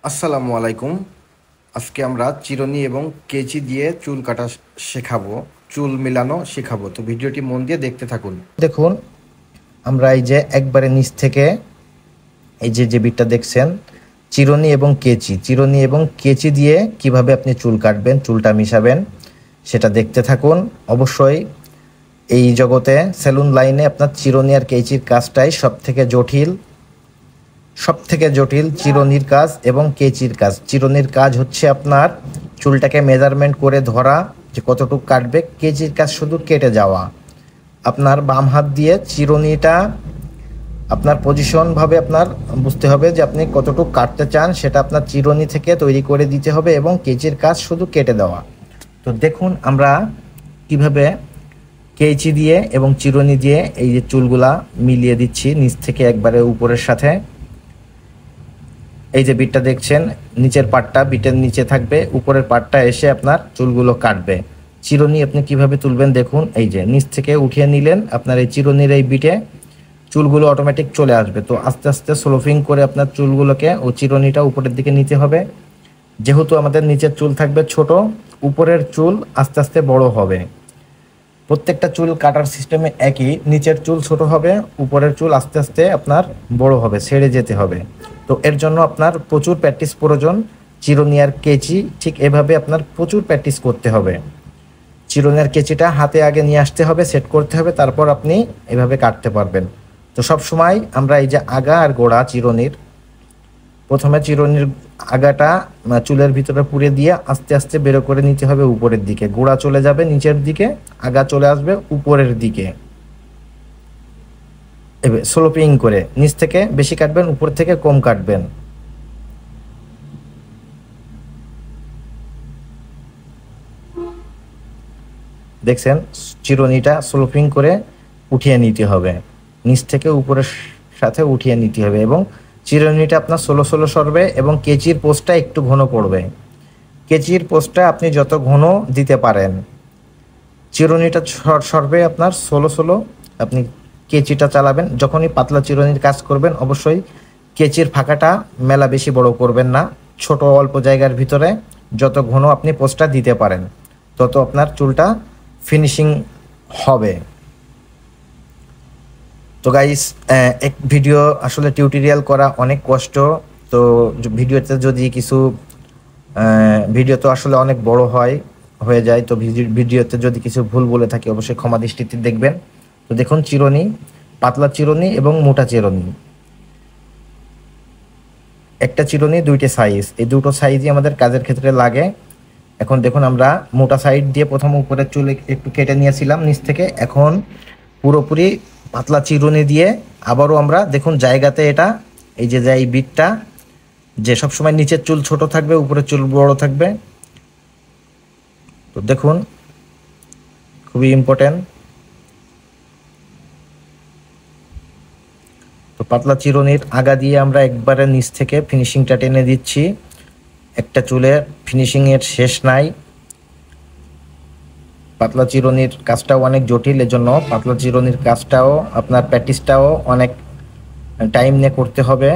আসসালামু আলাইকুম। আজকে আমরা চিরুনি এবং কেচি দিয়ে চুল কাটা শেখাবো, চুল মেলানো শেখাবো। তো ভিডিওটি মন দিয়ে দেখতে থাকুন। দেখুন, আমরা এই যে একবারে নিচ থেকে এই যে বিটটা দেখছেন, চিরুনি এবং কেচি দিয়ে কিভাবে আপনি চুল কাটবেন, চুলটা মিশাবেন, সেটা দেখতে থাকুন। অবশ্যই এই জগতে সেলুন লাইনে আপনার চিরুনি আর কেচির কাজটাই সব থেকে জটিল চিরুনির কাজ এবং কেচির কাজ। চিরুনির কাজ হচ্ছে আপনার চুলটাকে মেজারমেন্ট করে ধরা যে কতটুকু কাটবে, কেচির কাজ শুধু কেটে যাওয়া। আপনার বাম হাত দিয়ে চিরুনিটা আপনার পজিশনভাবে আপনার বুঝতে হবে যে আপনি কতটুকু কাটতে চান, সেটা আপনার চিরুনি থেকে তৈরি করে দিতে হবে এবং কেচির কাজ শুধু কেটে দেওয়া। তো দেখুন আমরা কিভাবে কেচি দিয়ে এবং চিরুনি দিয়ে এই যে চুলগুলা মিলিয়ে দিচ্ছি নিচ থেকে একবারে উপরের সাথে। এই যে বিটটা দেখছেন, নিচের পাটটা বিটের নিচে থাকবে, উপরের পাটটা এসে আপনার চুলগুলো কাটবে। চিরুনি আপনি কিভাবে তুলবেন দেখুন, এই যে নিচ থেকে উঠিয়ে নিলেন, আপনার এই চিরুনির এই বিটে চুলগুলো অটোমেটিক চলে আসবে। তো আস্তে আস্তে স্লোপিং করে আপনার চুলগুলোকে ও চিরুনিটা উপরের দিকে নিতে হবে। যেহেতু আমাদের নিচের চুল থাকবে ছোট, উপরের চুল আস্তে আস্তে বড় হবে। প্রত্যেকটা চুল কাটার সিস্টেমে একই, নিচের চুল ছোট হবে, উপরের চুল আস্তে আস্তে আপনার বড় হবে, ছেড়ে যেতে হবে। তো এর জন্য আপনার প্রচুর প্র্যাকটিস প্রয়োজন। চিরুনি আর কেচি ঠিক এভাবে আপনার প্রচুর প্র্যাকটিস করতে হবে। চিরুনি আর কেচিটা হাতে আগে নিয়ে আসতে হবে, সেট করতে হবে, তারপর আপনি এভাবে কাটতে পারবেন। তো সব সময় আমরা এই যে আগা আর গোড়া চিরুনির, প্রথমে চিরুনির আগাটা চুলের ভিতরে পুরে দিয়ে আস্তে আস্তে বের করে নিতে হবে উপরের দিকে। গোড়া চলে যাবে নিচের দিকে, আগা চলে আসবে উপরের দিকে। এবার স্লোপিং করে নিচ থেকে বেশি কাটবেন, উপর থেকে কম কাটবেন। দেখছেন, চিরুনিটা স্লোপিং করে উঠিয়ে নিতে হবে, নিচ থেকে উপরের সাথে উঠিয়ে নিতে হবে এবং চিরুনিটা আপনার ষোলো ষোলো সরবে এবং কেচির পোস্টটা একটু ঘন পড়বে। কেচির পোস্টটা আপনি যত ঘন দিতে পারেন, চিরুনিটা সরবে আপনার ষোলো ষোলো, আপনি কেচিটা চালাবেন। যখনই পাতলা চিরুনির কাজ করবেন অবশ্যই কেচির ফাঁকাটা মেলা বেশি বড় করবেন না, ছোট অল্প জায়গার ভিতরে যত ঘন আপনি পোস্টটা দিতে পারেন তত আপনার চুলটা ফিনিশিং হবে। তো গাইস, এক ভিডিও আসলে টিউটোরিয়াল করা অনেক কষ্ট। তো ভিডিওতে যদি কিছু ভিডিও তো আসলে অনেক বড় হয়ে যায়, তো ভিডিওতে যদি কিছু ভুল বলে থাকি অবশ্যই ক্ষমা দৃষ্টিতে দেখবেন। তো দেখুন, চিরুনি, পাতলা চিরুনি এবং মোটা চিরুনি, একটা চিরুনি দুইটা সাইজ, এই দুটো সাইজই আমাদের কাজের ক্ষেত্রে লাগে। এখন দেখুন, আমরা মোটা সাইড দিয়ে প্রথম উপরের চুল একটু কেটে নিয়েছিলাম নিচ থেকে, এখন পুরোপুরি পাতলা চিরুনি দিয়ে আবারও আমরা দেখুন জায়গাতে এটা এই যে এই বিটটা যে সবসময় নিচের চুল ছোট থাকবে, উপরের চুল বড় থাকবে। তো দেখুন, খুবই ইম্পর্টেন্ট। তো পাতলা চিরুনির আগা দিয়ে আমরা একবারে নিচ থেকে ফিনিশিংটা টেনে দিচ্ছি। একটা চুলের ফিনিশিংয়ের শেষ নাই। পাতলা চিরুনির কাজটাও অনেক জটিল, এজন্য পাতলা চিরুনির কাজটাও আপনার প্র্যাকটিসটাও অনেক টাইম নিয়ে করতে হবে।